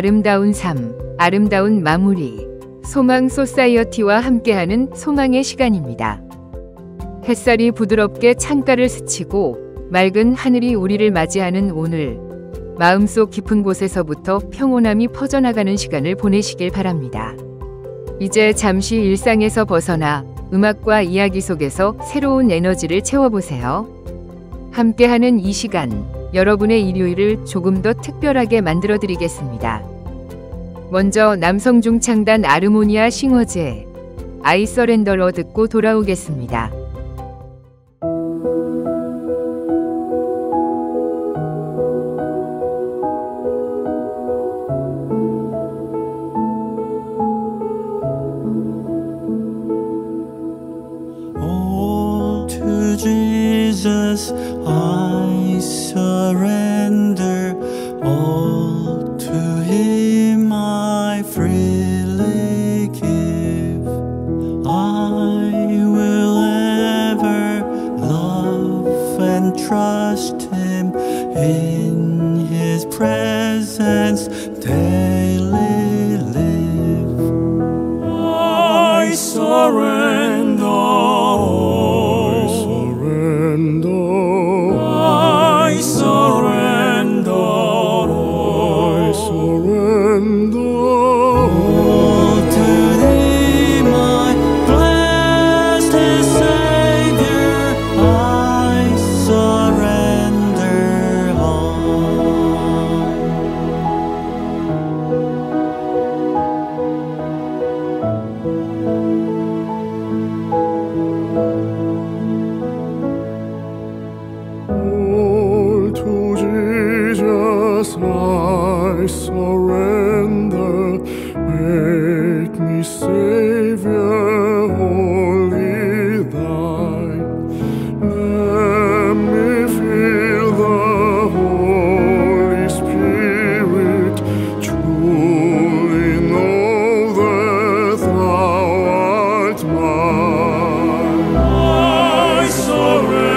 아름다운 삶, 아름다운 마무리. 소망 소사이어티와 함께하는 소망의 시간입니다. 햇살이 부드럽게 창가를 스치고 맑은 하늘이 우리를 맞이하는 오늘, 마음속 깊은 곳에서부터 평온함이 퍼져나가는 시간을 보내시길 바랍니다. 이제 잠시 일상에서 벗어나 음악과 이야기 속에서 새로운 에너지를 채워보세요. 함께하는 이 시간, 여러분의 일요일을 조금 더 특별하게 만들어드리겠습니다. 먼저 남성 중창단 아르모니아 싱어즈의 I Surrender로 듣고 돌아오겠습니다. Jesus, I surrender all to Him. I freely give. I will ever love and trust Him in His presence daily live. I surrender. I surrender, make me Savior, wholly thine. Let me feel the Holy Spirit, truly know that thou art mine. I surrender.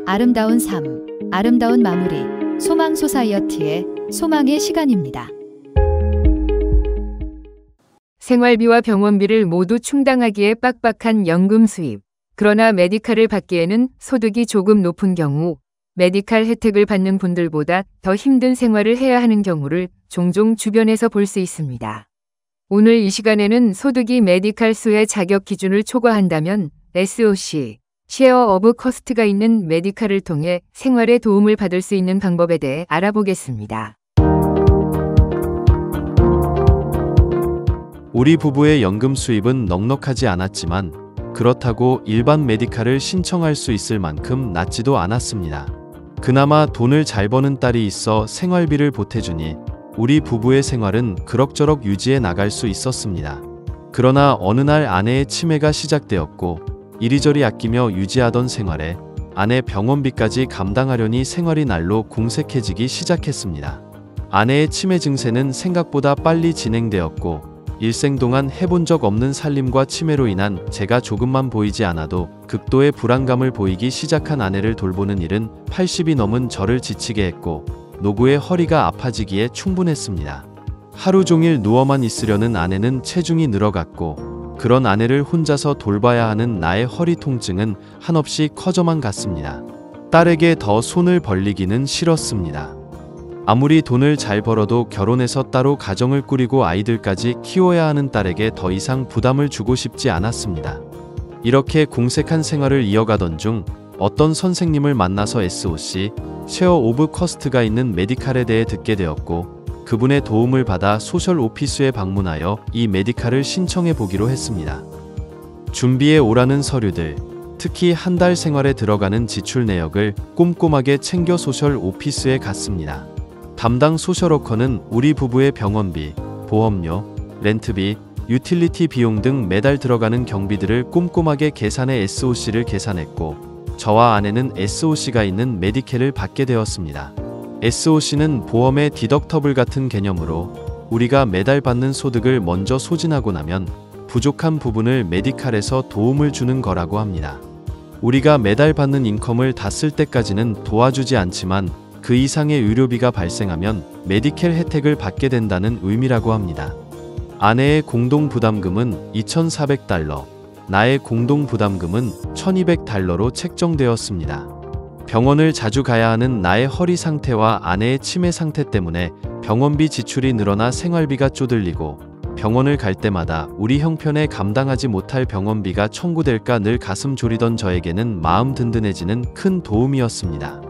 아름다운 삶, 아름다운 마무리. 소망 소사이어티의 소망의 시간입니다. 생활비와 병원비를 모두 충당하기에 빡빡한 연금 수입. 그러나 메디칼을 받기에는 소득이 조금 높은 경우 메디칼 혜택을 받는 분들보다 더 힘든 생활을 해야 하는 경우를 종종 주변에서 볼 수 있습니다. 오늘 이 시간에는 소득이 메디칼 수혜 자격 기준을 초과한다면 SOC, 쉐어 오브 커스트가 있는 메디칼을 통해 생활에 도움을 받을 수 있는 방법에 대해 알아보겠습니다. 우리 부부의 연금 수입은 넉넉하지 않았지만 그렇다고 일반 메디칼을 신청할 수 있을 만큼 낮지도 않았습니다. 그나마 돈을 잘 버는 딸이 있어 생활비를 보태주니 우리 부부의 생활은 그럭저럭 유지해 나갈 수 있었습니다. 그러나 어느 날 아내의 치매가 시작되었고 이리저리 아끼며 유지하던 생활에 아내 병원비까지 감당하려니 생활이 날로 궁색해지기 시작했습니다. 아내의 치매 증세는 생각보다 빨리 진행되었고 일생 동안 해본 적 없는 살림과 치매로 인한 제가 조금만 보이지 않아도 극도의 불안감을 보이기 시작한 아내를 돌보는 일은 80이 넘은 저를 지치게 했고 노구의 허리가 아파지기에 충분했습니다. 하루 종일 누워만 있으려는 아내는 체중이 늘어갔고 그런 아내를 혼자서 돌봐야 하는 나의 허리 통증은 한없이 커져만 갔습니다. 딸에게 더 손을 벌리기는 싫었습니다. 아무리 돈을 잘 벌어도 결혼해서 따로 가정을 꾸리고 아이들까지 키워야 하는 딸에게 더 이상 부담을 주고 싶지 않았습니다. 이렇게 궁색한 생활을 이어가던 중 어떤 선생님을 만나서 SOC, 쉐어 오브 커스트가 있는 메디칼에 대해 듣게 되었고, 그분의 도움을 받아 소셜 오피스에 방문하여 이 메디칼을 신청해 보기로 했습니다. 준비해 오라는 서류들, 특히 한 달 생활에 들어가는 지출 내역을 꼼꼼하게 챙겨 소셜 오피스에 갔습니다. 담당 소셜워커는 우리 부부의 병원비, 보험료, 렌트비, 유틸리티 비용 등 매달 들어가는 경비들을 꼼꼼하게 계산해 SOC를 계산했고, 저와 아내는 SOC가 있는 메디케를 받게 되었습니다. SOC는 보험의 디덕터블 같은 개념으로 우리가 매달 받는 소득을 먼저 소진하고 나면 부족한 부분을 메디칼에서 도움을 주는 거라고 합니다. 우리가 매달 받는 인컴을 다 쓸 때까지는 도와주지 않지만 그 이상의 의료비가 발생하면 메디켈 혜택을 받게 된다는 의미라고 합니다. 아내의 공동부담금은 $2,400, 나의 공동부담금은 $1,200로 책정되었습니다. 병원을 자주 가야 하는 나의 허리 상태와 아내의 치매 상태 때문에 병원비 지출이 늘어나 생활비가 쪼들리고, 병원을 갈 때마다 우리 형편에 감당하지 못할 병원비가 청구될까 늘 가슴 졸이던 저에게는 마음 든든해지는 큰 도움이었습니다.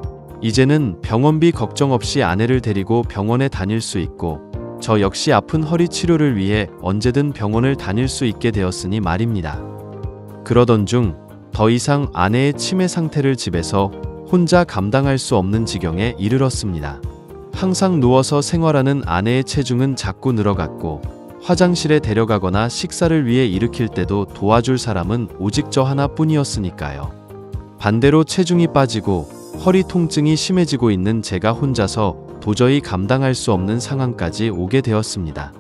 이제는 병원비 걱정 없이 아내를 데리고 병원에 다닐 수 있고, 저 역시 아픈 허리 치료를 위해 언제든 병원을 다닐 수 있게 되었으니 말입니다. 그러던 중 더 이상 아내의 치매 상태를 집에서 혼자 감당할 수 없는 지경에 이르렀습니다. 항상 누워서 생활하는 아내의 체중은 자꾸 늘어갔고, 화장실에 데려가거나 식사를 위해 일으킬 때도 도와줄 사람은 오직 저 하나뿐이었으니까요. 반대로 체중이 빠지고 허리 통증이 심해지고 있는 제가 혼자서 도저히 감당할 수 없는 상황까지 오게 되었습니다.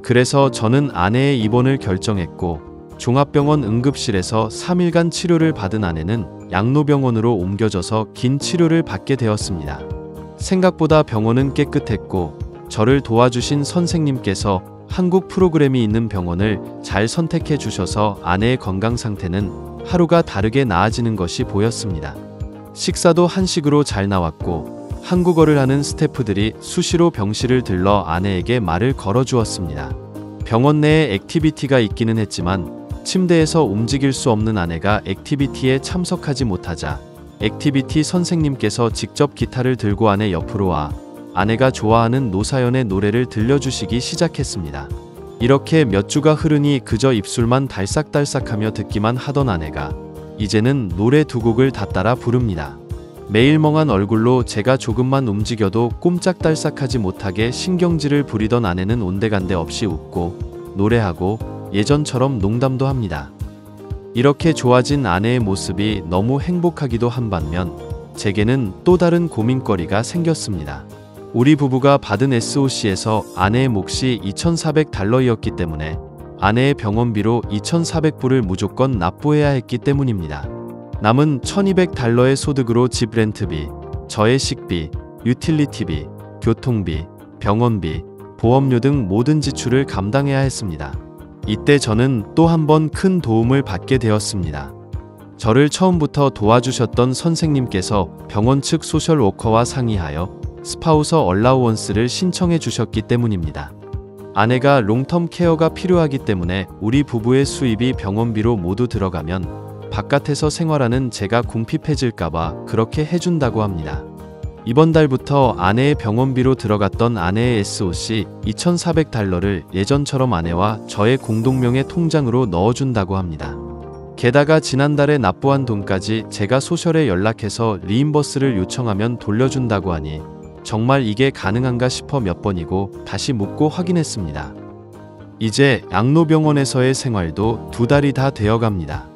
그래서 저는 아내의 입원을 결정했고, 종합병원 응급실에서 3일간 치료를 받은 아내는 양로병원으로 옮겨져서 긴 치료를 받게 되었습니다. 생각보다 병원은 깨끗했고, 저를 도와주신 선생님께서 한국 프로그램이 있는 병원을 잘 선택해 주셔서 아내의 건강 상태는 하루가 다르게 나아지는 것이 보였습니다. 식사도 한식으로 잘 나왔고, 한국어를 하는 스태프들이 수시로 병실을 들러 아내에게 말을 걸어주었습니다. 병원 내에 액티비티가 있기는 했지만 침대에서 움직일 수 없는 아내가 액티비티에 참석하지 못하자 액티비티 선생님께서 직접 기타를 들고 아내 옆으로 와 아내가 좋아하는 노사연의 노래를 들려주시기 시작했습니다. 이렇게 몇 주가 흐르니 그저 입술만 달싹달싹하며 듣기만 하던 아내가 이제는 노래 두 곡을 다 따라 부릅니다. 매일 멍한 얼굴로 제가 조금만 움직여도 꼼짝달싹하지 못하게 신경질을 부리던 아내는 온데간데 없이 웃고 노래하고 예전처럼 농담도 합니다. 이렇게 좋아진 아내의 모습이 너무 행복하기도 한 반면 제게는 또 다른 고민거리가 생겼습니다. 우리 부부가 받은 SOC에서 아내의 몫이 $2,400였기 때문에 아내의 병원비로 $2,400을 무조건 납부해야 했기 때문입니다. 남은 $1,200의 소득으로 집 렌트비, 저의 식비, 유틸리티비, 교통비, 병원비, 보험료 등 모든 지출을 감당해야 했습니다. 이때 저는 또 한 번 큰 도움을 받게 되었습니다. 저를 처음부터 도와주셨던 선생님께서 병원 측 소셜워커와 상의하여 스파우서 얼라우언스를 신청해 주셨기 때문입니다. 아내가 롱텀 케어가 필요하기 때문에 우리 부부의 수입이 병원비로 모두 들어가면 바깥에서 생활하는 제가 궁핍해질까봐 그렇게 해준다고 합니다. 이번 달부터 아내의 병원비로 들어갔던 아내의 SOC $2,400를 예전처럼 아내와 저의 공동명의 통장으로 넣어준다고 합니다. 게다가 지난달에 납부한 돈까지 제가 소셜에 연락해서 리임버스를 요청하면 돌려준다고 하니 정말 이게 가능한가 싶어 몇 번이고 다시 묻고 확인했습니다. 이제 양로병원에서의 생활도 2달이 다 되어갑니다.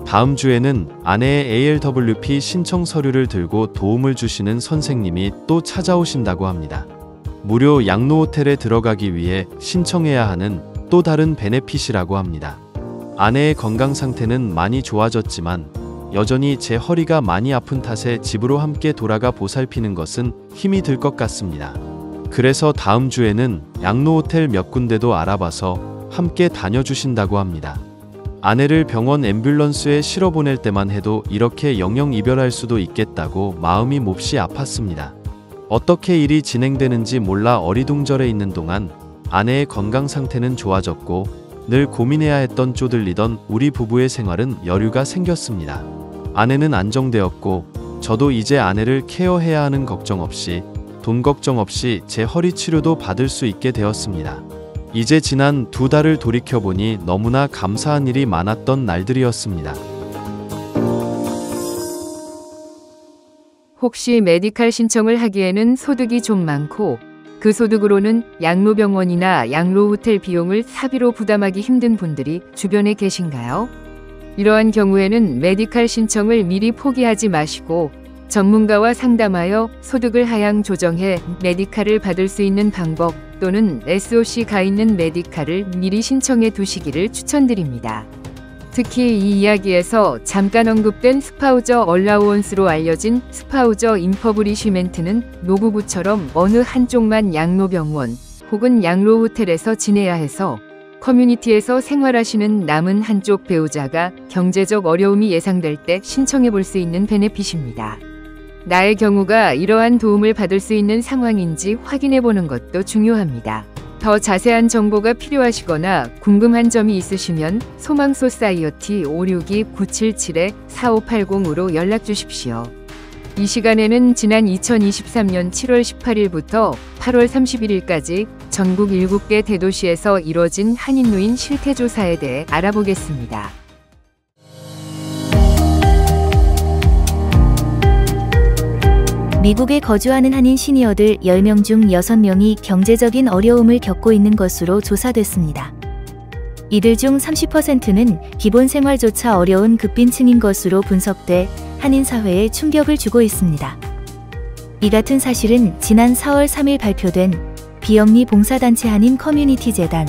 다음 주에는 아내의 ALWP 신청 서류를 들고 도움을 주시는 선생님이 또 찾아오신다고 합니다. 무료 양로호텔에 들어가기 위해 신청해야 하는 또 다른 베네핏이라고 합니다. 아내의 건강 상태는 많이 좋아졌지만 여전히 제 허리가 많이 아픈 탓에 집으로 함께 돌아가 보살피는 것은 힘이 들 것 같습니다. 그래서 다음 주에는 양로호텔 몇 군데도 알아봐서 함께 다녀주신다고 합니다. 아내를 병원 앰뷸런스에 실어 보낼 때만 해도 이렇게 영영 이별할 수도 있겠다고 마음이 몹시 아팠습니다. 어떻게 일이 진행되는지 몰라 어리둥절해 있는 동안 아내의 건강 상태는 좋아졌고 늘 고민해야 했던 쪼들리던 우리 부부의 생활은 여유가 생겼습니다. 아내는 안정되었고 저도 이제 아내를 케어해야 하는 걱정 없이 돈 걱정 없이 제 허리 치료도 받을 수 있게 되었습니다. 이제 지난 2달을 돌이켜보니 너무나 감사한 일이 많았던 날들이었습니다. 혹시 메디칼 신청을 하기에는 소득이 좀 많고 그 소득으로는 양로병원이나 양로호텔 비용을 사비로 부담하기 힘든 분들이 주변에 계신가요? 이러한 경우에는 메디칼 신청을 미리 포기하지 마시고 전문가와 상담하여 소득을 하향 조정해 메디칼을 받을 수 있는 방법 또는 SOC가 있는 메디칼을 미리 신청해 두시기를 추천드립니다. 특히 이 이야기에서 잠깐 언급된 스파우저 얼라우언스로 알려진 스파우저 인퍼브리쉬멘트는 노부부처럼 어느 한쪽만 양로병원 혹은 양로호텔에서 지내야 해서 커뮤니티에서 생활하시는 남은 한쪽 배우자가 경제적 어려움이 예상될 때 신청해 볼 수 있는 베네핏입니다. 나의 경우가 이러한 도움을 받을 수 있는 상황인지 확인해 보는 것도 중요합니다. 더 자세한 정보가 필요하시거나 궁금한 점이 있으시면 소망소사이어티 562-977-4580으로 연락 주십시오. 이 시간에는 지난 2023년 7월 18일부터 8월 31일까지 전국 7개 대도시에서 이뤄진 한인노인 실태조사에 대해 알아보겠습니다. 미국에 거주하는 한인 시니어들 10명 중 6명이 경제적인 어려움을 겪고 있는 것으로 조사됐습니다. 이들 중 30%는 기본 생활조차 어려운 극빈층인 것으로 분석돼 한인 사회에 충격을 주고 있습니다. 이 같은 사실은 지난 4월 3일 발표된 비영리 봉사단체 한인 커뮤니티 재단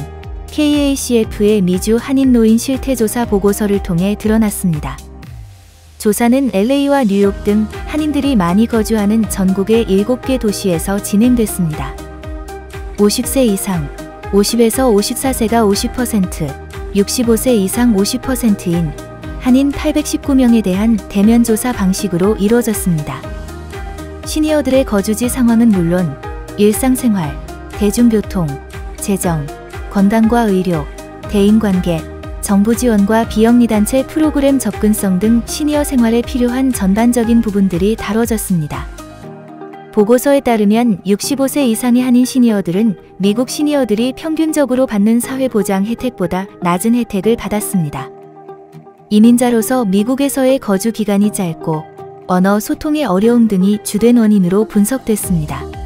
KACF의 미주 한인 노인 실태조사 보고서를 통해 드러났습니다. 조사는 LA와 뉴욕 등 한인들이 많이 거주하는 전국의 7개 도시에서 진행됐습니다. 50세 이상, 50에서 54세가 50%, 65세 이상 50%인 한인 819명에 대한 대면 조사 방식으로 이루어졌습니다. 시니어들의 거주지 상황은 물론 일상생활, 대중교통, 재정, 건강과 의료, 대인관계, 정부 지원과 비영리단체 프로그램 접근성 등 시니어 생활에 필요한 전반적인 부분들이 다뤄졌습니다. 보고서에 따르면 65세 이상의 한인 시니어들은 미국 시니어들이 평균적으로 받는 사회보장 혜택보다 낮은 혜택을 받았습니다. 이민자로서 미국에서의 거주 기간이 짧고 언어 소통의 어려움 등이 주된 원인으로 분석됐습니다.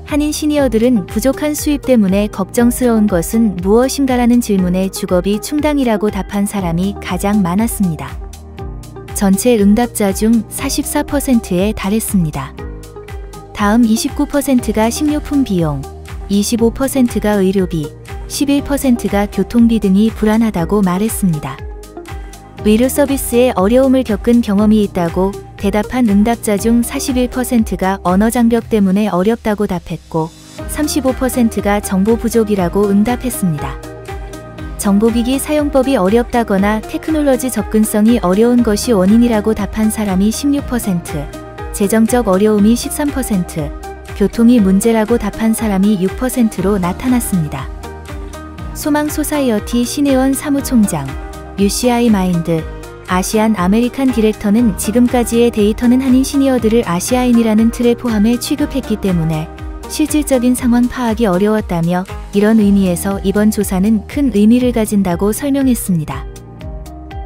한인 시니어들은 부족한 수입 때문에 걱정스러운 것은 무엇인가라는 질문에 주거비 충당이라고 답한 사람이 가장 많았습니다. 전체 응답자 중 44%에 달했습니다. 다음 29%가 식료품 비용, 25%가 의료비, 11%가 교통비 등이 불안하다고 말했습니다. 의료 서비스에 어려움을 겪은 경험이 있다고 대답한 응답자 중 41%가 언어 장벽 때문에 어렵다고 답했고 35%가 정보 부족이라고 응답했습니다. 정보기기 사용법이 어렵다거나 테크놀로지 접근성이 어려운 것이 원인이라고 답한 사람이 16%, 재정적 어려움이 13%, 교통이 문제라고 답한 사람이 6%로 나타났습니다. 소망소사이어티 신혜원 사무총장, UCI 마인드, 아시안 아메리칸 디렉터는 지금까지의 데이터는 한인 시니어들을 아시아인이라는 틀에 포함해 취급했기 때문에 실질적인 상황 파악이 어려웠다며 이런 의미에서 이번 조사는 큰 의미를 가진다고 설명했습니다.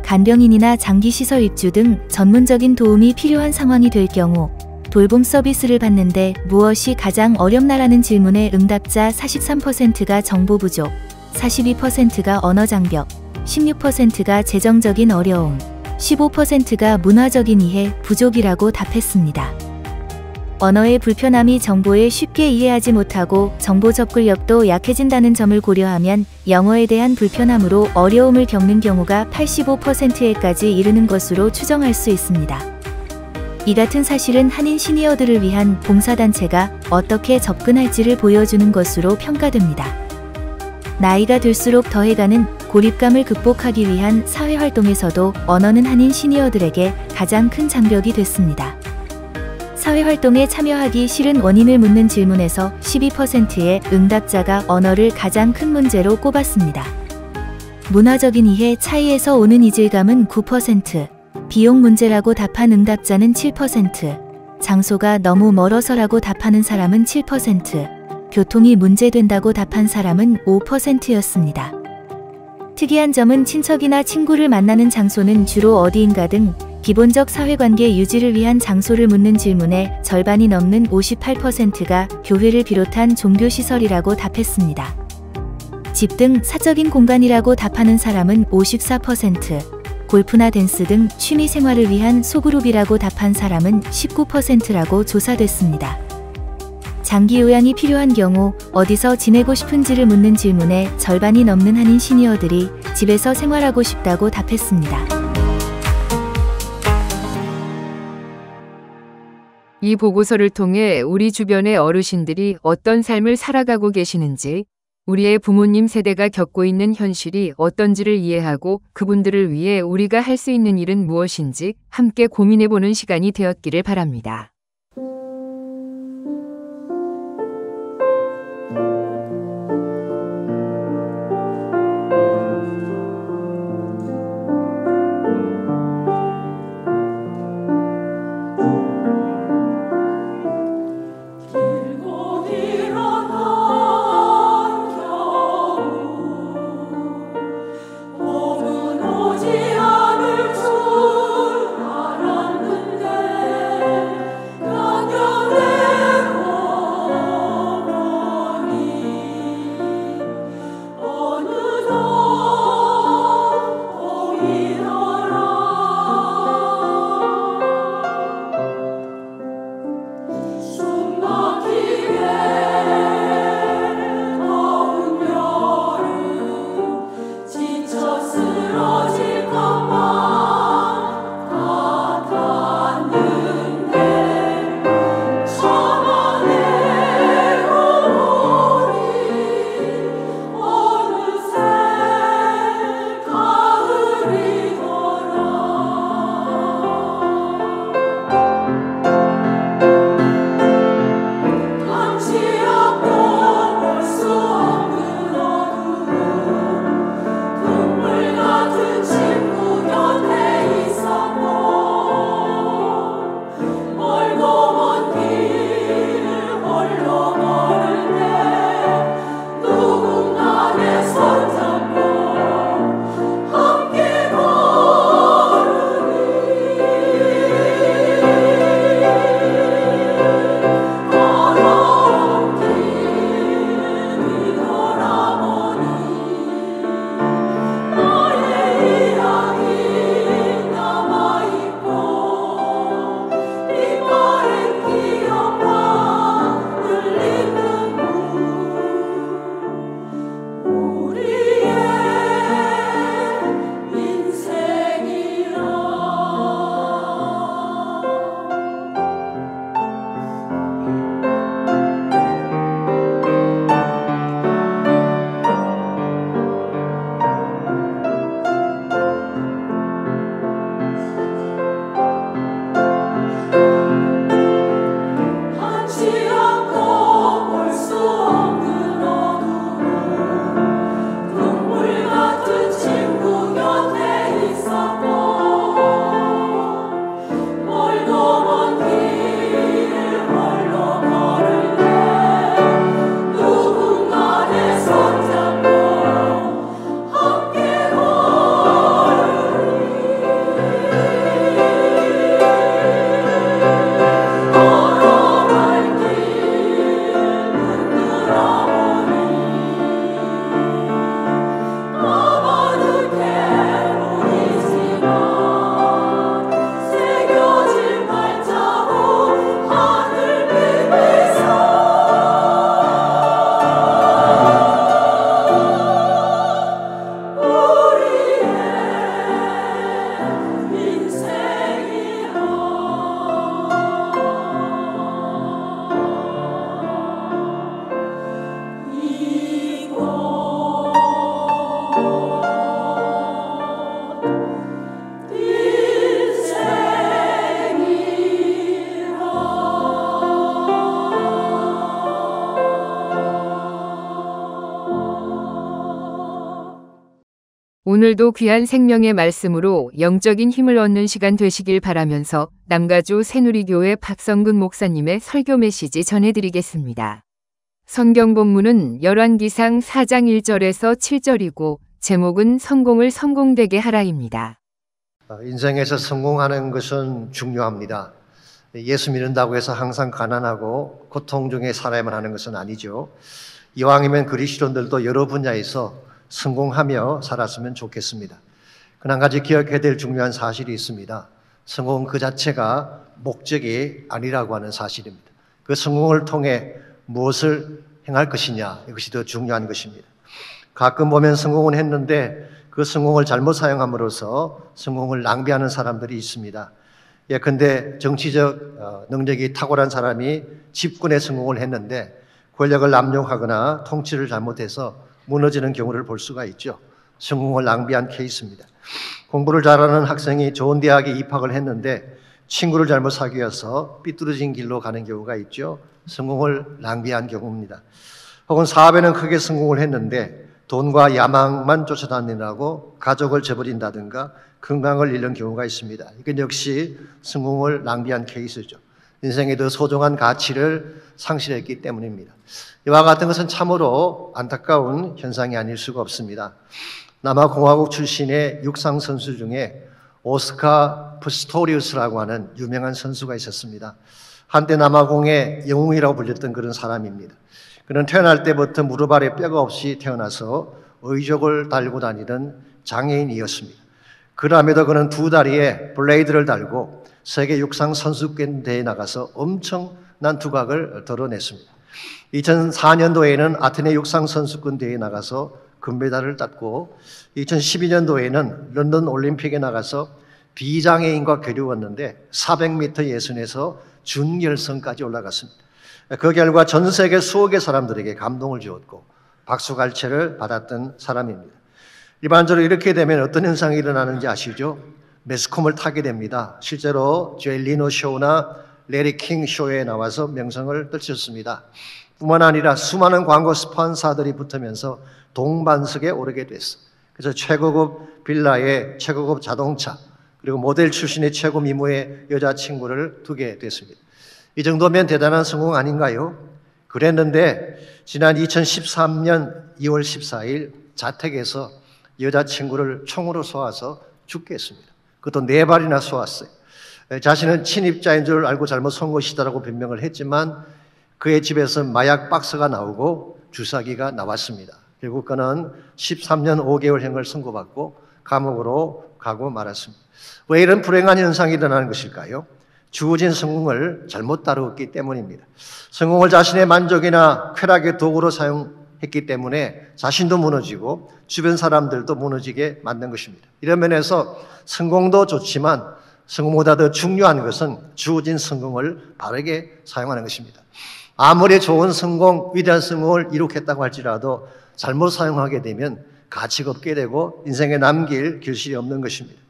간병인이나 장기시설 입주 등 전문적인 도움이 필요한 상황이 될 경우 돌봄 서비스를 받는데 무엇이 가장 어렵나라는 질문에 응답자 43%가 정보 부족, 42%가 언어 장벽, 16%가 재정적인 어려움, 15%가 문화적인 이해 부족이라고 답했습니다. 언어의 불편함이 정보에 쉽게 이해하지 못하고 정보 접근력도 약해진다는 점을 고려하면 영어에 대한 불편함으로 어려움을 겪는 경우가 85%에까지 이르는 것으로 추정할 수 있습니다. 이 같은 사실은 한인 시니어들을 위한 봉사단체가 어떻게 접근할지를 보여주는 것으로 평가됩니다. 나이가 들수록 더해가는 고립감을 극복하기 위한 사회활동에서도 언어는 한인 시니어들에게 가장 큰 장벽이 됐습니다. 사회활동에 참여하기 싫은 원인을 묻는 질문에서 12%의 응답자가 언어를 가장 큰 문제로 꼽았습니다. 문화적인 이해 차이에서 오는 이질감은 9%, 비용 문제라고 답한 응답자는 7%, 장소가 너무 멀어서라고 답하는 사람은 7%, 교통이 문제된다고 답한 사람은 5%였습니다. 특이한 점은 친척이나 친구를 만나는 장소는 주로 어디인가 등 기본적 사회관계 유지를 위한 장소를 묻는 질문에 절반이 넘는 58%가 교회를 비롯한 종교시설이라고 답했습니다. 집 등 사적인 공간이라고 답하는 사람은 54%, 골프나 댄스 등 취미 생활을 위한 소그룹이라고 답한 사람은 19%라고 조사됐습니다. 장기 요양이 필요한 경우 어디서 지내고 싶은지를 묻는 질문에 절반이 넘는 한인 시니어들이 집에서 생활하고 싶다고 답했습니다. 이 보고서를 통해 우리 주변의 어르신들이 어떤 삶을 살아가고 계시는지, 우리의 부모님 세대가 겪고 있는 현실이 어떤지를 이해하고 그분들을 위해 우리가 할 수 있는 일은 무엇인지 함께 고민해보는 시간이 되었기를 바랍니다. 오늘도 귀한 생명의 말씀으로 영적인 힘을 얻는 시간 되시길 바라면서 남가주 새누리교회 박성근 목사님의 설교 메시지 전해드리겠습니다. 성경 본문은 열왕기상 4장 1절에서 7절이고 제목은 성공을 성공되게 하라입니다. 인생에서 성공하는 것은 중요합니다. 예수 믿는다고 해서 항상 가난하고 고통 중에 살아야만 하는 것은 아니죠. 이왕이면 그리스도인들도 여러 분야에서 성공하며 살았으면 좋겠습니다. 그러나 한 가지 기억해야 될 중요한 사실이 있습니다. 성공 그 자체가 목적이 아니라고 하는 사실입니다. 그 성공을 통해 무엇을 행할 것이냐, 이것이 더 중요한 것입니다. 가끔 보면 성공은 했는데 그 성공을 잘못 사용함으로써 성공을 낭비하는 사람들이 있습니다. 예컨대 정치적 능력이 탁월한 사람이 집권에 성공을 했는데 권력을 남용하거나 통치를 잘못해서 무너지는 경우를 볼 수가 있죠. 성공을 낭비한 케이스입니다. 공부를 잘하는 학생이 좋은 대학에 입학을 했는데 친구를 잘못 사귀어서 삐뚤어진 길로 가는 경우가 있죠. 성공을 낭비한 경우입니다. 혹은 사업에는 크게 성공을 했는데 돈과 야망만 쫓아다니느라고 가족을 저버린다든가 건강을 잃는 경우가 있습니다. 이건 역시 성공을 낭비한 케이스죠. 인생의 더 소중한 가치를 상실했기 때문입니다. 이와 같은 것은 참으로 안타까운 현상이 아닐 수가 없습니다. 남아공화국 출신의 육상 선수 중에 오스카 프스토리우스라고 하는 유명한 선수가 있었습니다. 한때 남아공의 영웅이라고 불렸던 그런 사람입니다. 그는 태어날 때부터 무릎 아래 뼈가 없이 태어나서 의족을 달고 다니던 장애인이었습니다. 그럼에도 그는 두 다리에 블레이드를 달고 세계 육상 선수권 대회에 나가서 엄청난 두각을 드러냈습니다. 2004년도에는 아테네 육상 선수권 대회에 나가서 금메달을 땄고 2012년도에는 런던 올림픽에 나가서 비장애인과 겨루었는데 400m 예선에서 준결선까지 올라갔습니다. 그 결과 전 세계 수억 의 사람들에게 감동을 주었고 박수갈채를 받았던 사람입니다. 일반적으로 이렇게 되면 어떤 현상이 일어나는지 아시죠? 매스컴을 타게 됩니다. 실제로 제이 리노 쇼나 레리 킹 쇼에 나와서 명성을 떨쳤습니다. 뿐만 아니라 수많은 광고 스폰서들이 붙으면서 동반석에 오르게 됐어요. 그래서 최고급 빌라에 최고급 자동차 그리고 모델 출신의 최고 미모의 여자친구를 두게 됐습니다. 이 정도면 대단한 성공 아닌가요? 그랬는데 지난 2013년 2월 14일 자택에서 여자친구를 총으로 쏘아서 죽게 했습니다. 그것도 4발이나 쏘았어요. 자신은 친입자인 줄 알고 잘못 쏜 것이다라고 변명을 했지만 그의 집에서 마약 박스가 나오고 주사기가 나왔습니다. 결국 그는 13년 5개월형을 선고받고 감옥으로 가고 말았습니다. 왜 이런 불행한 현상이 일어나는 것일까요? 주어진 성공을 잘못 다루었기 때문입니다. 성공을 자신의 만족이나 쾌락의 도구로 사용했기 때문에 자신도 무너지고 주변 사람들도 무너지게 만든 것입니다. 이런 면에서 성공도 좋지만 성공보다 더 중요한 것은 주어진 성공을 바르게 사용하는 것입니다. 아무리 좋은 성공, 위대한 성공을 이룩했다고 할지라도 잘못 사용하게 되면 가치가 없게 되고 인생에 남길 결실이 없는 것입니다.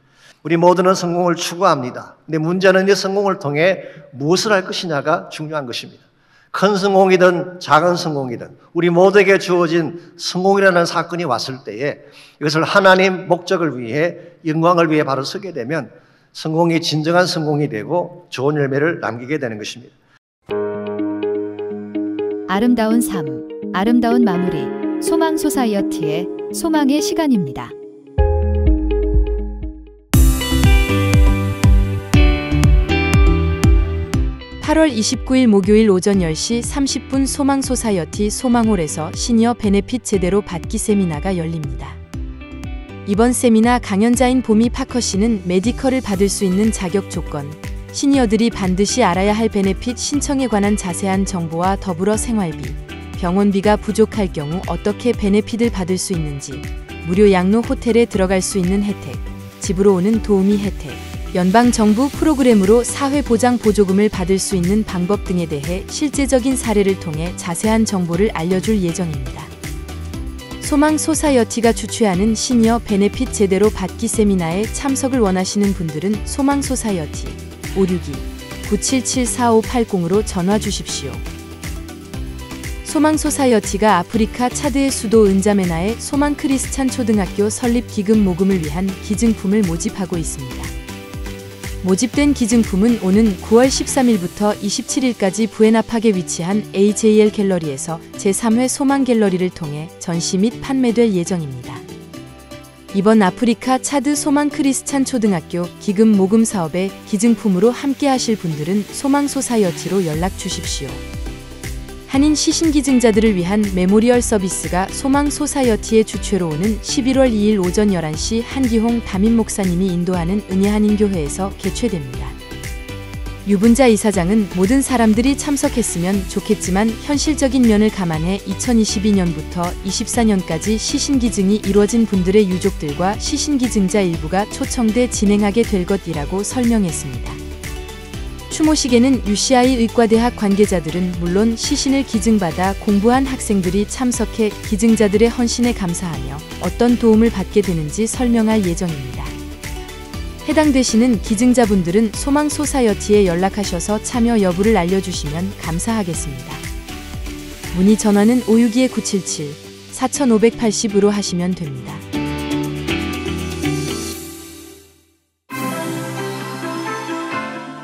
우리 모두는 성공을 추구합니다. 근데 문제는 이 성공을 통해 무엇을 할 것이냐가 중요한 것입니다. 큰 성공이든 작은 성공이든 우리 모두에게 주어진 성공이라는 사건이 왔을 때에 이것을 하나님 목적을 위해 영광을 위해 바로 서게 되면 성공이 진정한 성공이 되고 좋은 열매를 남기게 되는 것입니다. 아름다운 삶, 아름다운 마무리, 소망 소사이어티의 소망의 시간입니다. (8월 29일) 목요일 오전 10시 30분 소망 소사이어티 소망홀에서 시니어 베네핏 제대로 받기 세미나가 열립니다. 이번 세미나 강연자인 보미 파커 씨는 메디컬을 받을 수 있는 자격 조건, 시니어들이 반드시 알아야 할 베네핏 신청에 관한 자세한 정보와 더불어 생활비, 병원비가 부족할 경우 어떻게 베네핏을 받을 수 있는지, 무료 양로 호텔에 들어갈 수 있는 혜택, 집으로 오는 도우미 혜택, 연방정부 프로그램으로 사회보장 보조금을 받을 수 있는 방법 등에 대해 실제적인 사례를 통해 자세한 정보를 알려줄 예정입니다. 소망 소사이어티가 주최하는 시니어 베네핏 제대로 받기 세미나에 참석을 원하시는 분들은 소망 소사이어티 562-977-4580으로 전화 주십시오. 소망 소사이어티가 아프리카 차드의 수도 은자메나의 소망 크리스찬 초등학교 설립 기금 모금을 위한 기증품을 모집하고 있습니다. 모집된 기증품은 오는 9월 13일부터 27일까지 부에나팍에 위치한 AJL 갤러리에서 제3회 소망 갤러리를 통해 전시 및 판매될 예정입니다. 이번 아프리카 차드 소망 크리스찬 초등학교 기금 모금 사업에 기증품으로 함께 하실 분들은 소망 소사이어티로 연락 주십시오. 한인 시신 기증자들을 위한 메모리얼 서비스가 소망 소사이어티의 주최로 오는 11월 2일 오전 11시 한기홍 담임 목사님이 인도하는 은혜한인교회에서 개최됩니다. 유분자 이사장은 모든 사람들이 참석했으면 좋겠지만 현실적인 면을 감안해 2022년부터 24년까지 시신기증이 이루어진 분들의 유족들과 시신기증자 일부가 초청돼 진행하게 될 것이라고 설명했습니다. 추모식에는 UCI 의과대학 관계자들은 물론 시신을 기증받아 공부한 학생들이 참석해 기증자들의 헌신에 감사하며 어떤 도움을 받게 되는지 설명할 예정입니다. 해당되시는 기증자분들은 소망 소사이어티에 연락하셔서 참여 여부를 알려주시면 감사하겠습니다. 문의 전화는 562-977-4580으로 하시면 됩니다.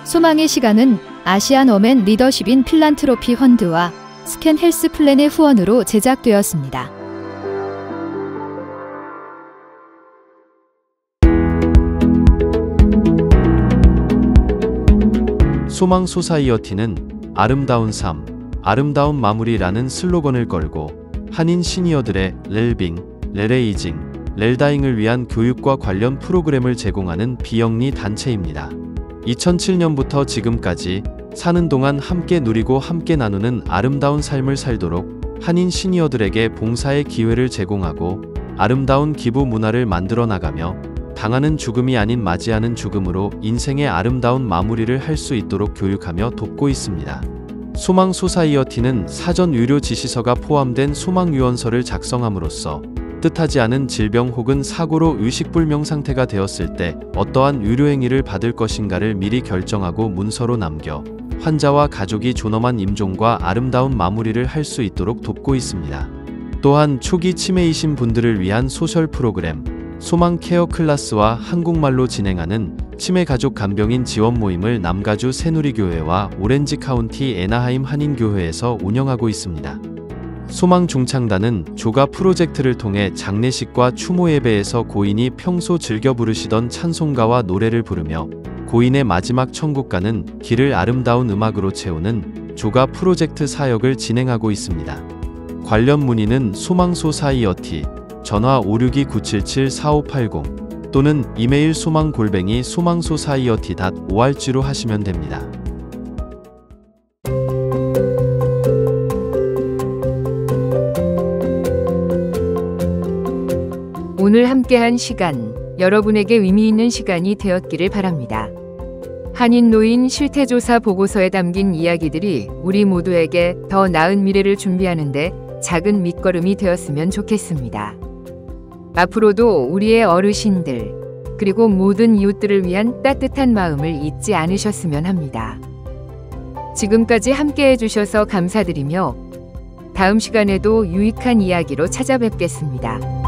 소망의 시간은 아시안 어맨 리더십인 필란트로피 펀드와 스캔 헬스 플랜의 후원으로 제작되었습니다. 소망 소사이어티는 아름다운 삶, 아름다운 마무리라는 슬로건을 걸고 한인 시니어들의 렐빙, 렐에이징, 렐다잉을 위한 교육과 관련 프로그램을 제공하는 비영리 단체입니다. 2007년부터 지금까지 사는 동안 함께 누리고 함께 나누는 아름다운 삶을 살도록 한인 시니어들에게 봉사의 기회를 제공하고 아름다운 기부 문화를 만들어 나가며 당하는 죽음이 아닌 맞이하는 죽음으로 인생의 아름다운 마무리를 할 수 있도록 교육하며 돕고 있습니다. 소망 소사이어티는 사전 유료 지시서가 포함된 소망 유언서를 작성함으로써 뜻하지 않은 질병 혹은 사고로 의식불명 상태가 되었을 때 어떠한 유료행위를 받을 것인가를 미리 결정하고 문서로 남겨 환자와 가족이 존엄한 임종과 아름다운 마무리를 할 수 있도록 돕고 있습니다. 또한 초기 치매이신 분들을 위한 소셜 프로그램 소망 케어 클래스와 한국말로 진행하는 치매 가족 간병인 지원 모임을 남가주 새누리교회와 오렌지 카운티 애나하임 한인교회에서 운영하고 있습니다. 소망 중창단은 조가 프로젝트를 통해 장례식과 추모 예배에서 고인이 평소 즐겨 부르시던 찬송가와 노래를 부르며 고인의 마지막 천국가는 길을 아름다운 음악으로 채우는 조가 프로젝트 사역을 진행하고 있습니다. 관련 문의는 소망 소사이어티 전화 562-977-4580 또는 이메일 so망@소망소사이어티.org로 하시면 됩니다. 오늘 함께한 시간, 여러분에게 의미 있는 시간이 되었기를 바랍니다. 한인 노인 실태조사 보고서에 담긴 이야기들이 우리 모두에게 더 나은 미래를 준비하는데 작은 밑거름이 되었으면 좋겠습니다. 앞으로도 우리의 어르신들, 그리고 모든 이웃들을 위한 따뜻한 마음을 잊지 않으셨으면 합니다. 지금까지 함께해 주셔서 감사드리며 다음 시간에도 유익한 이야기로 찾아뵙겠습니다.